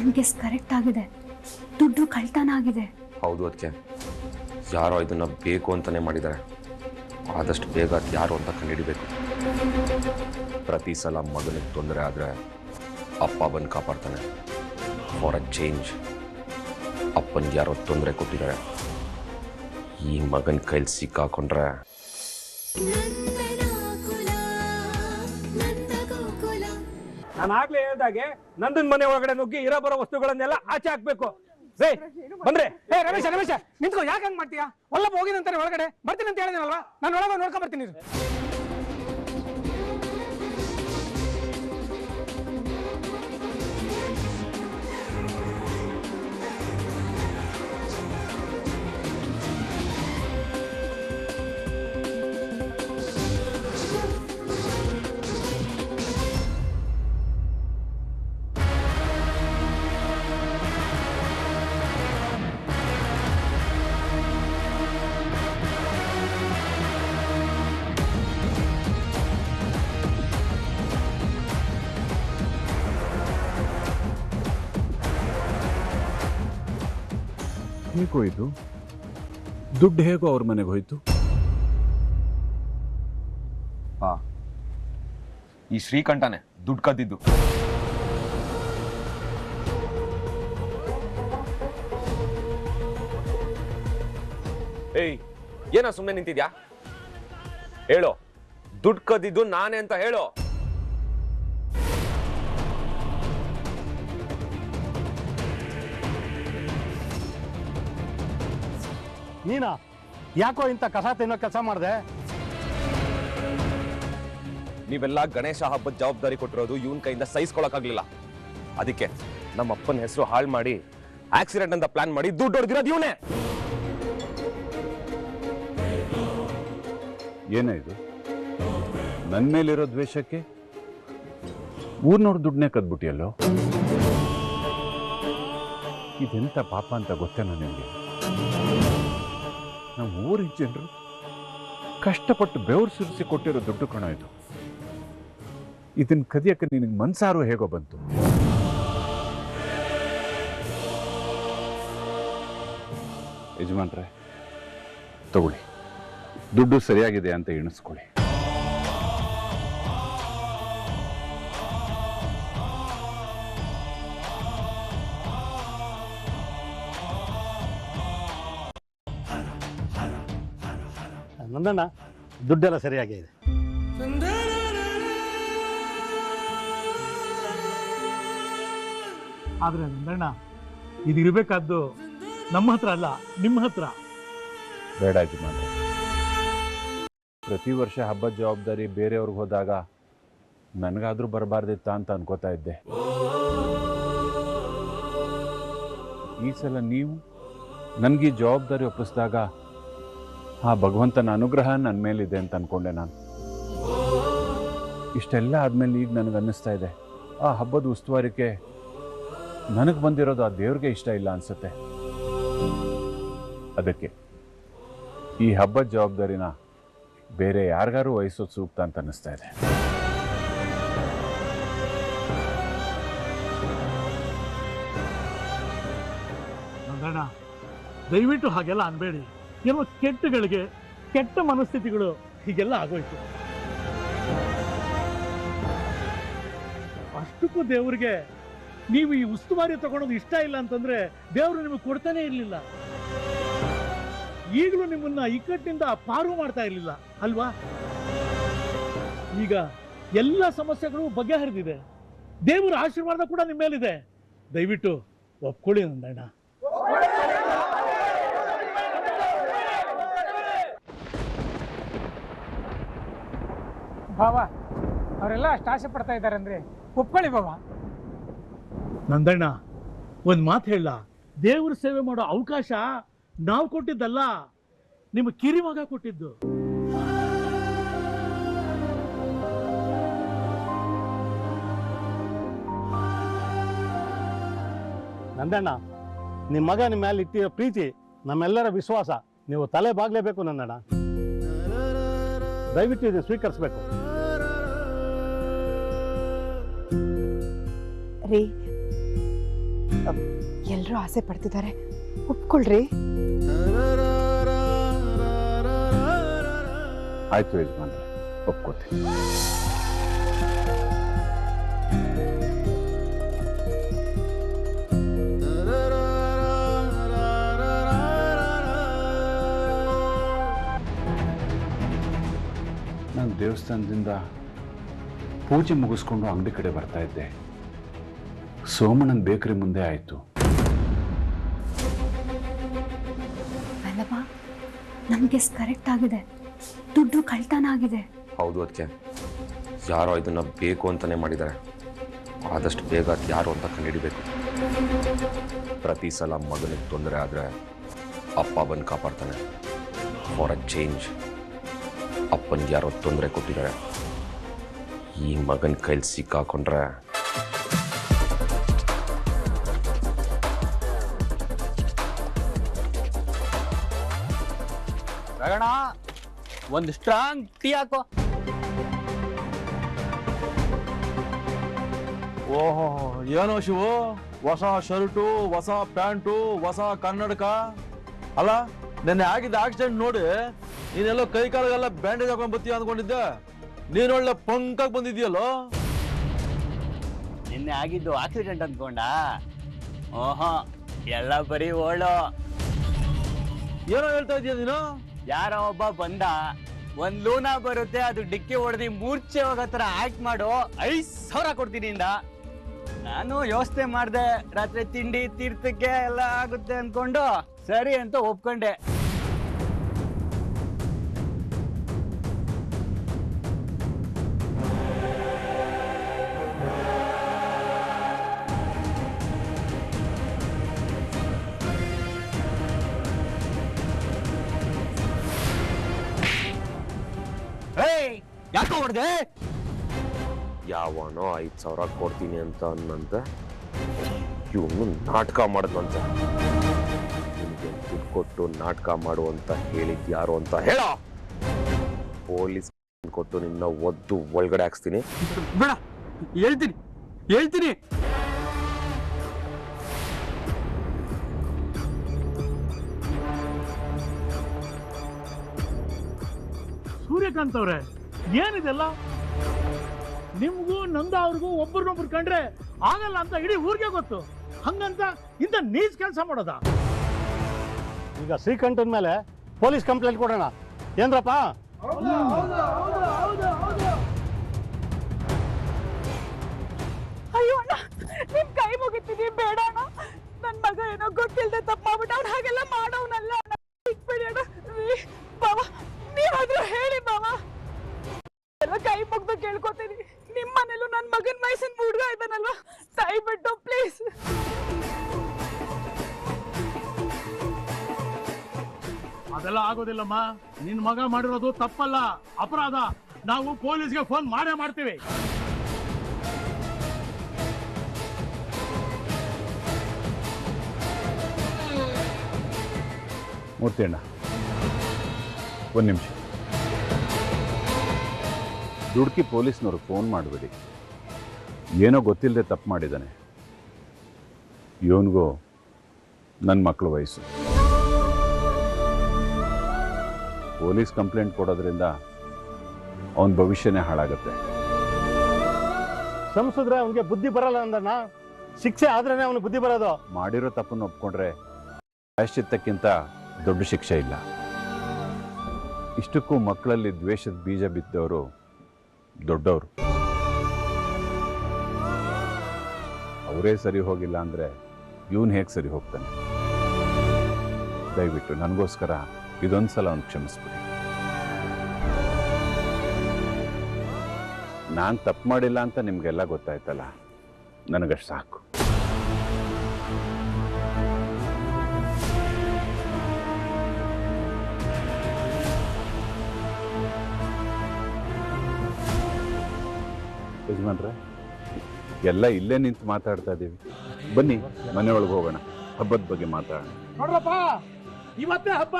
ನಮ್ guess correct ಆಗಿದೆ. ದುಡ್ಡು ಕಳ್ತನ ಆಗಿದೆ. ಹೌದು, ಅದಕ್ಕೆ ಯಾರೋ ಇದನ್ನ ಬೇಕು ಅಂತಾನೆ ಮಾಡಿದ್ದಾರೆ. ಆದಷ್ಟು ಬೇಗ ಅದು ಯಾರು ಅಂತ ಕಂಡುಹಿಡಿಬೇಕು. ಪ್ರತಿ ಸಲ ಮಗನಿಗೆ ತೊಂದರೆ ಆದರೆ ಅಪ್ಪ ಬಂದು ಕಾಪಾಡ್ತಾನೆ. ಫಾರ್ ಅ ಚೇಂಜ್ ಅಪ್ಪನಿಗೆ ಯಾರೋ ತೊಂದರೆ ಕೊಟ್ಟಿದ್ದಾರೆ. ಈ ಮಗನ ಕೈಲಿ ಸಿಕ್ಕಾಕೊಂಡ್ರೆ ನಾನು ಆಗ್ಲೇ ಹೇಳ್ದಾಗೆ ನಂದನ್ ಮನೆ ಒಳಗಡೆ ನುಗ್ಗಿ ಇರೋ ಬರೋ ವಸ್ತುಗಳನ್ನೆಲ್ಲ ಆಚೆ ಹಾಕ್ಬೇಕು. ಬಂದ್ರೆ ರಮೇಶ ರಮೇಶ ನಿಂತ್ಕೋ, ಯಾಕೆ ಹಂಗ್ ಮಾಡ್ತೀಯಾ? ಒಲ್ಲಪ್ಪ ಹೋಗಿದಂತಾನೆ ಒಳಗಡೆ ಬರ್ತೀನಿ ಅಂತ ಹೇಳಿದನಲ್ವಾ, ನಾನು ಒಳಗೆ ನೋಡ್ಕೊಂಡ್ ಬರ್ತೀನಿ. ಹೇಗೋಯ್ತು ದುಡ್ಡು? ಹೇಗೋ ಅವ್ರ ಮನೆಗೆ ಹೋಯ್ತು? ಈ ಶ್ರೀಕಂಠನೇ ದುಡ್ಡು ಕದ್ದಿದ್ದು. ಏಯ್, ಏನ ಸುಮ್ಮನೆ ನಿಂತಿದ್ಯಾ? ಹೇಳೋ, ದುಡ್ಡು ಕದ್ದಿದ್ದು ನಾನೇ ಅಂತ ಹೇಳೋ. ನೀನಾ ಯಾಕೋ ಇಂಥ ಕಸ ತಿನ್ನೋ ಕೆಲಸ ಮಾಡಿದೆ? ನೀವೆಲ್ಲ ಗಣೇಶ ಹಬ್ಬದ ಜವಾಬ್ದಾರಿ ಕೊಟ್ಟಿರೋದು ಇವನ್ ಕೈಯಿಂದ ಸಹಿಸ್ಕೊಳಕ್ಕಾಗ್ಲಿಲ್ಲ. ಅದಕ್ಕೆ ನಮ್ಮ ಅಪ್ಪನ ಹೆಸರು ಹಾಳು ಮಾಡಿ ಆಕ್ಸಿಡೆಂಟ್ ಅಂತ ಪ್ಲಾನ್ ಮಾಡಿ ದುಡ್ಡು ಹೊಡೆದಿರೋದು ಇವನೇ. ಏನೇ ಇದು? ನನ್ನ ಮೇಲಿರೋ ದ್ವೇಷಕ್ಕೆ ಊರ್ನವ್ರ ದುಡ್ಡನ್ನೇ ಕದ್ಬಿಟ್ಟಿಯಲ್ಲೋ? ಇದೆಂತ ಪಾಪ ಅಂತ ಗೊತ್ತೇನೋ ನಿಮಗೆ? ನಮ್ಮ ಊರಿನ ಜನರು ಕಷ್ಟಪಟ್ಟು ಬೆವರು ಸುರಿಸಿ ಕೊಟ್ಟಿರೋ ದುಡ್ಡು ಕಣ ಇದು. ಇದನ್ನ ಕದಿಯಕ್ಕೆ ನಿನಗೆ ಮನ್ಸಾರು ಹೇಗೋ ಬಂತು? ಯಜಮಾನ್ರೆ, ತಗೊಳ್ಳಿ, ದುಡ್ಡು ಸರಿಯಾಗಿದೆ ಅಂತ ಎಣಿಸ್ಕೊಳ್ಳಿ. ನಂದಣ್ಣ, ದುಡ್ಡೆಲ್ಲ ಸರಿಯಾಗಿದೆ. ಆದ್ರೆ ನಂದಣ್ಣ, ಇದಿರ್ಬೇಕಾದ್ದು ನಮ್ಮ ಹತ್ರ ಅಲ್ಲ, ನಿಮ್ಮ ಹತ್ರ. ಬೇಡ ಯಜಮಾನ್ರೆ, ಪ್ರತಿ ವರ್ಷ ಹಬ್ಬದ ಜವಾಬ್ದಾರಿ ಬೇರೆಯವ್ರಿಗೆ ಹೋದಾಗ ನನಗಾದ್ರೂ ಬರಬಾರ್ದಿತ್ತ ಅಂತ ಅನ್ಕೋತಾ ಇದ್ದೆ. ಈ ಸಲ ನೀವು ನನಗೆ ಜವಾಬ್ದಾರಿ ಒಪ್ಪಿಸಿದಾಗ ಆ ಭಗವಂತನ ಅನುಗ್ರಹ ನನ್ನ ಮೇಲಿದೆ ಅಂತ ಅನ್ಕೊಂಡೆ ನಾನು. ಇಷ್ಟೆಲ್ಲ ಆದಮೇಲೆ ಈಗ ನನಗೆ ಅನ್ನಿಸ್ತಾ ಇದೆ, ಆ ಹಬ್ಬದ ಉಸ್ತುವಾರಿಕೆ ನನಗೆ ಬಂದಿರೋದು ಆ ದೇವ್ರಿಗೆ ಇಷ್ಟ ಇಲ್ಲ ಅನ್ಸುತ್ತೆ. ಅದಕ್ಕೆ ಈ ಹಬ್ಬದ ಜವಾಬ್ದಾರಿನ ಬೇರೆ ಯಾರಿಗಾರು ವಹಿಸೋದು ಸೂಕ್ತ ಅಂತ ಅನ್ನಿಸ್ತಾ ಇದೆ. ನಂದಣ್ಣ, ದಯವಿಟ್ಟು ಹಾಗೆಲ್ಲ ಅನ್ಬೇಡಿ. ಏನೋ ಕೆಟ್ಟಗಳಿಗೆ ಕೆಟ್ಟ ಮನಸ್ಥಿತಿಗಳು ಹೀಗೆಲ್ಲ ಆಗೋಯ್ತು. ಅಷ್ಟಕ್ಕೂ ದೇವ್ರಿಗೆ ನೀವು ಈ ಉಸ್ತುವಾರಿ ತಗೊಳೋದು ಇಷ್ಟ ಇಲ್ಲ ಅಂತಂದ್ರೆ ದೇವರು ನಿಮಗೆ ಕೊಡ್ತಾನೆ ಇರಲಿಲ್ಲ. ಈಗಲೂ ನಿಮ್ಮನ್ನ ಇಕ್ಕಟ್ಟಿನಿಂದ ಪಾರು ಮಾಡ್ತಾ ಇರಲಿಲ್ಲ ಅಲ್ವಾ? ಈಗ ಎಲ್ಲ ಸಮಸ್ಯೆಗಳು ಬಗೆಹರಿದಿದೆ. ದೇವರ ಆಶೀರ್ವಾದ ಕೂಡ ನಿಮ್ಮ ಮೇಲಿದೆ. ದಯವಿಟ್ಟು ಒಪ್ಕೊಳ್ಳಿ ನಂದಣ್ಣ. ಬಾಬಾ, ಅವರೆಲ್ಲ ಅಷ್ಟು ಆಸೆ ಪಡ್ತಾ ಇದ್ದಾರೆ ಅಂದ್ರೆ ಒಪ್ಕೊಳ್ಳಿ ಬಾಬಾ. ನಂದಣ್ಣ, ಒಂದ್ ಮಾತು ಹೇಳ, ದೇವ್ರ ಸೇವೆ ಮಾಡೋ ಅವಕಾಶ ನಾವು ಕೊಟ್ಟಿದ್ದಲ್ಲ, ನಿಮ್ಮ ಕಿರಿಮಗ ಕೊಟ್ಟಿದ್ದು. ನಂದಣ್ಣ, ನಿಮ್ಮ ಮಗ ನಿಮ್ಮ ಮೇಲೆ ಇಟ್ಟಿರೋ ಪ್ರೀತಿ ನಮ್ಮೆಲ್ಲರ ವಿಶ್ವಾಸ. ನೀವು ತಲೆ ಬಾಗ್ಲೇಬೇಕು ನಂದಣ್ಣ. ದಯವಿಟ್ಟು ಇದನ್ನು ಸ್ವೀಕರಿಸಬೇಕು. ರೀ, ಎಲ್ಲರೂ ಆಸೆ ಪಡ್ತಿದ್ದಾರೆ, ಒಪ್ಕೊಳ್ರಿ. ಆಯ್ತು ಯಜಮಾನ್ರೆ, ಒಪ್ಕೋತೀನಿ. ನಾನು ದೇವಸ್ಥಾನದಿಂದ ಪೂಜೆ ಮುಗಿಸ್ಕೊಂಡು ಅಂಗಡಿ ಕಡೆ ಬರ್ತಾ ಇದ್ದೆ. ಸೋಮಣ್ಣನ ಬೇಕರಿ ಮುಂದೆ ಆಯಿತು. ವಲ್ಲಭ, ನಮ್ ಗೆಸ್ ಕರೆಕ್ಟ್ ಆಗಿದೆ. ದುಡ್ಡು ಕಳ್ತನ ಆಗಿದೆ. ಹೌದು, ಅದಕ್ಕೆ ಯಾರೋ ಇದನ್ನ ಬೇಕು ಅಂತಾನೆ ಮಾಡಿದ್ದಾರೆ. ಆದಷ್ಟು ಬೇಗ ಅದು ಯಾರು ಅಂತ ಕಂಡುಹಿಡಿಬೇಕು. ಪ್ರತಿ ಸಲ ಮಗನಿಗೆ ತೊಂದರೆ ಆದರೆ ಅಪ್ಪ ಬಂದು ಕಾಪಾಡ್ತಾನೆ. ಫಾರ್ ಅ ಚೇಂಜ್ ಅಪ್ಪನಿಗೆ ಯಾರೋ ತೊಂದರೆ ಕೊಟ್ಟಿದ್ದಾರೆ. ಈ ಮಗನ ಕೈಲಿ ಸಿಕ್ಕಾಕೊಂಡ್ರೆ ರಗಣ, ಒಂದು ಸ್ಟ್ರಾಂಗ್ ಟೀ ಹಾಕೋ. ಓಹೋ, ಏನೋ ಶಿವು, ಹೊಸ ಶರ್ಟು, ಹೊಸ ಪ್ಯಾಂಟು, ಹೊಸ ಕನ್ನಡಕ. ಅಲ್ಲ, ನೆನ್ನೆ ಆಗಿದ್ದ ಆಕ್ಸಿಡೆಂಟ್ ನೋಡಿ ನೀನೆಲ್ಲೋ ಕೈ ಕಾಲಿಗೆಲ್ಲ ಬ್ಯಾಂಡೇಜ್ ಹಾಕೊಂಡ್ ಬತ್ತೀಯ ಅಂದ್ಕೊಂಡಿದ್ದೆ. ನೀನೊಳ್ಳೆ ಪಂಕಾಗ್ ಬಂದಿದ್ಯಲ್ಲೋ. ನಿನ್ನೆ ಆಗಿದ್ದು ಆಕ್ಸಿಡೆಂಟ್ ಅಂದ್ಕೊಂಡ? ಓಹೋ, ಎಲ್ಲ ಬರೀ ಓಳು. ಏನೋ ಹೇಳ್ತಾ ಇದೀಯ ನೀನು? ಯಾರೋ ಒಬ್ಬ ಬಂದ, ಒಂದ್ ಲೂನಾ ಬರುತ್ತೆ, ಅದು ಡಿಕ್ಕಿ ಹೊಡೆದಿ ಮೂರ್ಛೆ ಹೋಗತ್ರ ಆಕ್ಟ್ ಮಾಡು, 5,000 ಕೊಡ್ತೀನಿ ಇಂದ. ನಾನು ಯೋಚನೆ ಮಾಡ್ದೆ, ರಾತ್ರಿ ತಿಂಡಿ ತೀರ್ಥಕ್ಕೆ ಎಲ್ಲ ಆಗುತ್ತೆ ಅನ್ಕೊಂಡು ಸರಿ ಅಂತ ಒಪ್ಕೊಂಡೆ. ಯಾಕೆ ಹೊಡೆದೆ? ಯಾವನೋ 5,000 ಕೊಡ್ತೀನಿ ಅಂತ ಅನ್ನಂತೆ ಇವನು ನಾಟಕ ಮಾಡಿದ್ವಂತೆ. ನಿಮಗೆ ದುಡ್ಡು ಕೊಟ್ಟು ನಾಟಕ ಮಾಡು ಅಂತ ಹೇಳಿದ್ಯಾರು ಅಂತ ಹೇಳ. ಪೊಲೀಸ್ ಕೊಟ್ಟು ನಿನ್ನ ಒದ್ದು ಒಳಗಡೆ ಹಾಕ್ಸ್ತೀನಿ. ಬೇಡ, ಹೇಳ್ತೀನಿ. ಸೂರ್ಯಕಾಂತ್ ಅವ್ರೆ, ಏನಿದೆಲ್ಲ? ನಿಮ್ಗೂ ನಂದ ಅವ್ರಿಗೂ ಒಬ್ಬರನ್ನೊಬ್ರು ಕಂಡ್ರೆ ಆಗಲ್ಲ ಅಂತ ಇಡೀ ಊರಿಗೆ ಗೊತ್ತು. ಹಂಗಂತ ಇಂಥ ನೀಚ್ ಕೆಲಸ ಮಾಡೋದ? ಈಗ ಶ್ರೀಕಂಠನ್ ಮೇಲೆ ಪೊಲೀಸ್ ಕಂಪ್ಲೇಂಟ್ ಕೊಡೋಣ ಏನ್ರಪ್ಪ? ಅಯ್ಯೋ ಅಣ್ಣ, ನಿಮ್ ಕೈ ಮುಗಿತೀನಿ, ಬೇಡ ಅಣ್ಣ. ನನ್ ಮಗ ಏನೋ ಗೊತ್ತಿಲ್ಲದೆ ತಪ್ಪು ಮಾಡ್ಬಿಟ್ಟು ಅವ್ನು ಹಾಗೆಲ್ಲ ಮಾಡೋನಲ್ಲ. ಬಿಡಿ ಅಣ್ಣ. ಬಾವ, ನೀವಾದ್ರೂ ಹೇಳಿ ಬಾವ. ಎಲ್ಲ ಕೈ ಮುಗ್ದು ಕೇಳ್ಕೊತೀನಿ. ನಿಮ್ ಮನೇಲೂ ನನ್ ಮಗನ್ ವಯಸ್ಸಿನ ಹುಡುಗ ಇದ್ದಾನಲ್ವಾ, ದಯವಿಟ್ಟು ಪ್ಲೀಸ್. ಅದೆಲ್ಲ ಆಗೋದಿಲ್ಲಮ್ಮ. ನಿನ್ ಮಗ ಮಾಡಿರೋದು ತಪ್ಪಲ್ಲ, ಅಪರಾಧ. ನಾವು ಪೊಲೀಸ್ಗೆ ಫೋನ್ ಮಾಡೇ ಮಾಡ್ತೀವಿ. ಮೂರ್ತಿ ಅಣ್ಣ, ಒಂದು ನಿಮಿಷ. ದುಡ್ಕಿ ಪೊಲೀಸ್ನವ್ರಿಗೆ ಫೋನ್ ಮಾಡಬೇಡಿ. ಏನೋ ಗೊತ್ತಿಲ್ಲದೆ ತಪ್ಪು ಮಾಡಿದ್ದಾನೆ. ಇವನಿಗೂ ನನ್ನ ಮಕ್ಕಳ ವಯಸ್ಸು. ಪೊಲೀಸ್ ಕಂಪ್ಲೇಂಟ್ ಕೊಡೋದ್ರಿಂದ ಅವನ ಭವಿಷ್ಯನೇ ಹಾಳಾಗತ್ತೆ. ಸಂಸದ್ರೆ ಅವನಿಗೆ ಬುದ್ಧಿ ಬರಲ್ಲ ಅಂದಣ್ಣ. ಶಿಕ್ಷೆ ಆದ್ರೇನೆ ಅವನಿಗೆ ಬುದ್ಧಿ ಬರೋದು. ಮಾಡಿರೋ ತಪ್ಪನ್ನು ಒಪ್ಕೊಂಡ್ರೆ ಪ್ರಾಯಶ್ಚಿತ್ತಕ್ಕಿಂತ ದೊಡ್ಡ ಶಿಕ್ಷೆ ಇಲ್ಲ. ಇಷ್ಟಕ್ಕೂ ಮಕ್ಕಳಲ್ಲಿ ದ್ವೇಷದ ಬೀಜ ಬಿದ್ದವರು ದೊಡ್ಡವರು. ಅವರೇ ಸರಿ ಹೋಗಿಲ್ಲ ಅಂದರೆ ಇವನು ಹೇಗೆ ಸರಿ ಹೋಗ್ತಾನೆ? ದಯವಿಟ್ಟು ನನಗೋಸ್ಕರ ಇದೊಂದು ಸಲ ಅವ್ನು ಕ್ಷಮಿಸ್ಬಿಡಿ. ನಾನು ತಪ್ಪು ಮಾಡಿಲ್ಲ ಅಂತ ನಿಮಗೆಲ್ಲ ಗೊತ್ತಾಯ್ತಲ್ಲ, ನನಗಷ್ಟು ಸಾಕು. ಯಜಮಾನ್ರೆ, ಎಲ್ಲ ಇಲ್ಲೇ ನಿಂತು ಮಾತಾಡ್ತಾ ಇದ್ದೀವಿ. ಬನ್ನಿ ಮನೆಯೊಳಗೆ ಹೋಗೋಣ, ಹಬ್ಬದ ಬಗ್ಗೆ ಮಾತಾಡೋಣ. ನೋಡ್ರಪ್ಪ, ಇವತ್ತೇ ಹಬ್ಬ.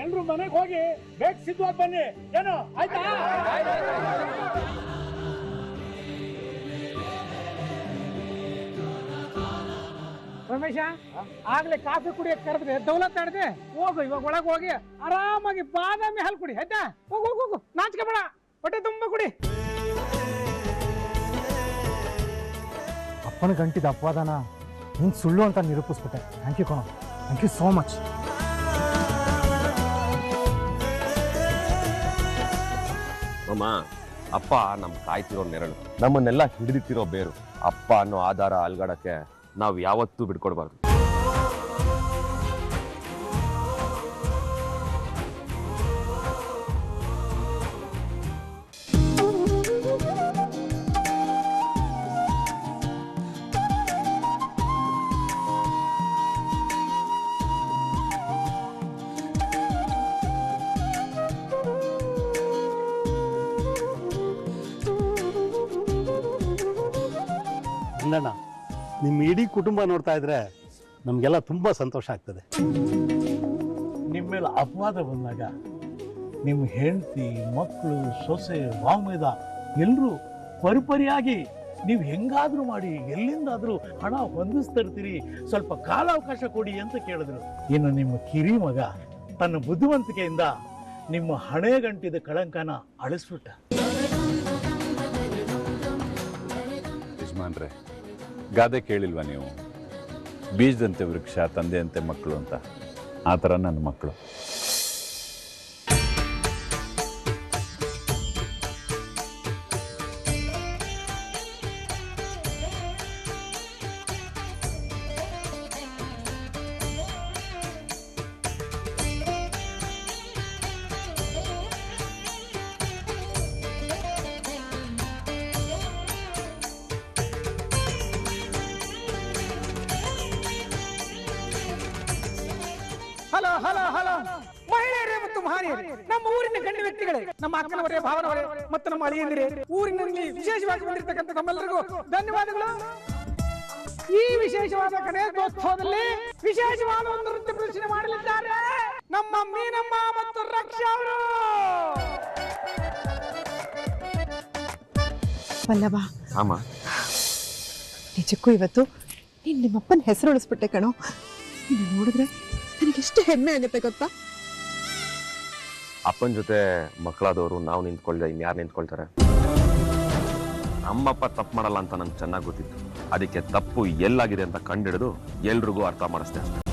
ಎಲ್ರು ಮನೆಗೆ ಹೋಗಿ ಬೇಗ ಸಿದ್ಧವಾಗಿ ಬನ್ನಿ. ಏನು ಆಯ್ತಾ? ರಮೇಶ ಆಗ್ಲೇ ಕಾಫಿ ಕುಡಿಯಕ್ ಕರೆದ್ರೆ ದೌಲತ್ ಆಡದೆ ಹೋಗು, ಇವಾಗ ಒಳಗೆ ಹೋಗಿ ಆರಾಮಾಗಿ ಬಾದಾಮಿ ಹಾಲು ಕುಡಿ ಆಯ್ತಾ. ಹೋಗು ಹೋಗು ಹೋಗು, ನಾಚಿಕೆ ಬೇಡ, ಹೊಟ್ಟೆ ತುಂಬ ಕುಡಿ. ಅಪ್ಪನ ಗಂಟಿದ ಅಪವಾದನ ನೀನು ಸುಳ್ಳು ಅಂತ ನಿರೂಪಿಸ್ಬಿಟ್ಟೆ. ಥ್ಯಾಂಕ್ ಯು ಕಣೋ, ಥ್ಯಾಂಕ್ ಯು ಸೋ ಮಚ್. ಅಮ್ಮ, ಅಪ್ಪ ನಮ್ ಕಾಯ್ತಿರೋ ನೆರಳು, ನಮ್ಮನ್ನೆಲ್ಲ ಹಿಡಿದಿಟ್ಟಿರೋ ಬೇರು. ಅಪ್ಪ ಅನ್ನೋ ಆಧಾರ ಅಲ್ಗಾಡಕ್ಕೆ ನಾವು ಯಾವತ್ತೂ ಬಿಡ್ಕೊಡ್ಬಾರ್ದು. ಅಣ್ಣಣ್ಣ, ನಿಮ್ಮ ಇಡೀ ಕುಟುಂಬ ನೋಡ್ತಾ ಇದ್ರೆ ನಮಗೆಲ್ಲ ತುಂಬ ಸಂತೋಷ ಆಗ್ತದೆ. ನಿಮ್ಮ ಮೇಲೆ ಅಪವಾದ ಬಂದಾಗ ನಿಮ್ಮ ಹೆಂಡತಿ, ಮಕ್ಕಳು, ಸೊಸೆ, ವಾಂಗ್ವೇದ ಎಲ್ಲರೂ ಪರಿಪರಿಯಾಗಿ ನೀವು ಹೆಂಗಾದ್ರೂ ಮಾಡಿ ಎಲ್ಲಿಂದಾದ್ರೂ ಹಣ ಹೊಂದಿಸ್ತಿರ್ತೀರಿ, ಸ್ವಲ್ಪ ಕಾಲಾವಕಾಶ ಕೊಡಿ ಅಂತ ಕೇಳಿದ್ರು. ಇನ್ನು ನಿಮ್ಮ ಕಿರಿ ಮಗ ತನ್ನ ಬುದ್ಧಿವಂತಿಕೆಯಿಂದ ನಿಮ್ಮ ಹಣೆ ಗಂಟಿದ ಕಳಂಕನ ಅಳಿಸ್ಬಿಟ್ಟ. ಯಜಮಾನ್ರೆ, ಗಾದೆ ಕೇಳಿಲ್ವಾ ನೀವು? ಬೀಜದಂತೆ ವೃಕ್ಷ, ತಂದೆಯಂತೆ ಮಕ್ಕಳು ಅಂತ. ಆ ಥರ ನನ್ನ ಮಕ್ಕಳು. ಹಲೋ ಹಲೋ ಹಲೋ, ಮಹಿಳೆಯರೇ ಮತ್ತು ಮಹನೀಯರೇ, ನಮ್ಮ ಊರಿನ ಗಣ್ಯ ವ್ಯಕ್ತಿಗಳೇ, ನಮ್ಮ ಅಕ್ಕನವರೇ, ಭಾವನವರೇ ಮತ್ತು ನಮ್ಮ ಅಳಿಯಂದಿರೇ, ಊರಿನಲ್ಲಿ ವಿಶೇಷವಾಗಿ ಬಂದಿರತಕ್ಕಂಥ ತಮ್ಮೆಲ್ಲರಿಗೂ ಧನ್ಯವಾದಗಳು. ಈ ವಿಶೇಷವಾದ ಗಣೇಶೋತ್ಸವದಲ್ಲಿ ವಿಶೇಷವಾದ ಒಂದು ನೃತ್ಯ ಪ್ರದರ್ಶನ ಮಾಡಲಿದ್ದಾರೆ ನಮ್ಮ ಮೀನಮ್ಮ ಮತ್ತು ರಕ್ಷಾ ಅವರು. ವಲ್ಲಭ, ಅಮ್ಮ, ನಿಜಕ್ಕೂ ಇವತ್ತು ನೀನು ನಿಮ್ಮಪ್ಪನ ಹೆಸರು ಉಳಿಸ್ಬಿಟ್ಟೆ ಕಣೋ. ನೀನು ನೋಡಿದ್ರೆ ನನಗೆಷ್ಟು ಹೆಮ್ಮೆ ಆಗುತ್ತೆ ಗೊತ್ತಾ? ಅಪ್ಪನ ಜೊತೆ ಮಕ್ಕಳಾದವರು ನಾವು ನಿಂತ್ಕೊಳ್ದೆ ಇನ್ಯಾರು ನಿಂತ್ಕೊಳ್ತಾರೆ? ನಮ್ಮಪ್ಪ ತಪ್ಪು ಮಾಡಲ್ಲ ಅಂತ ನಂಗೆ ಚೆನ್ನಾಗಿ ಗೊತ್ತಿತ್ತು. ಅದಕ್ಕೆ ತಪ್ಪು ಎಲ್ಲಾಗಿದೆ ಅಂತ ಕಂಡಿಡಿದು ಎಲ್ರಿಗೂ ಅರ್ಥ ಮಾಡಿಸ್ದೆ ಅಷ್ಟೇ.